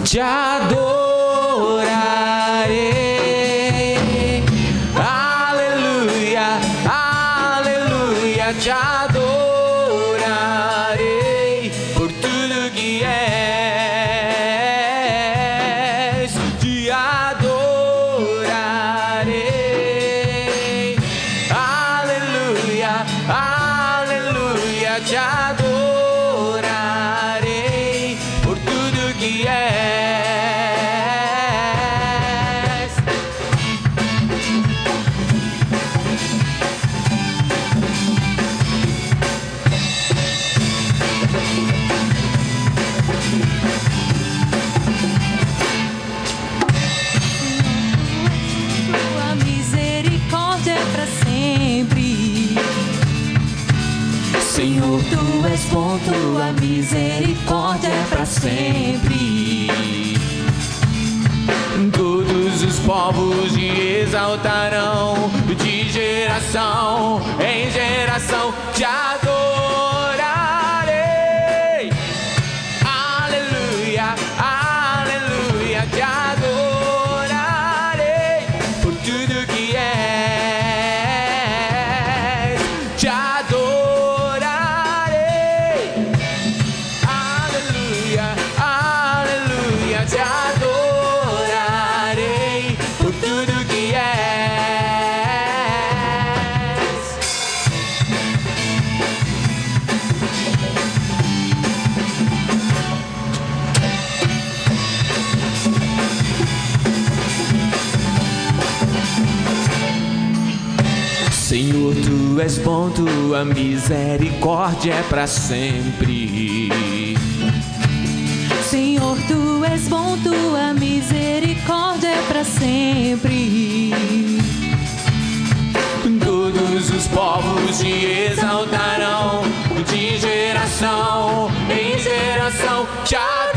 te adorarei. Aleluia, aleluia, te adorarei por tudo que és, te adorarei. Aleluia, aleluia, te adorarei por tudo que és. Tua misericórdia é pra sempre. Senhor, Tu és bom, tua misericórdia é pra sempre. todos os povos te exaltarão, de geração em geração te adorarei. Aleluia, aleluia, te adorarei por tudo que és, te adorarei. Aleluia, aleluia, te adorarei por tudo que és. Senhor, tu és bom, tua misericórdia é pra sempre. Senhor, tu és bom, tua misericórdia é pra sempre. Todos os povos te exaltarão, de geração em geração te adorarei.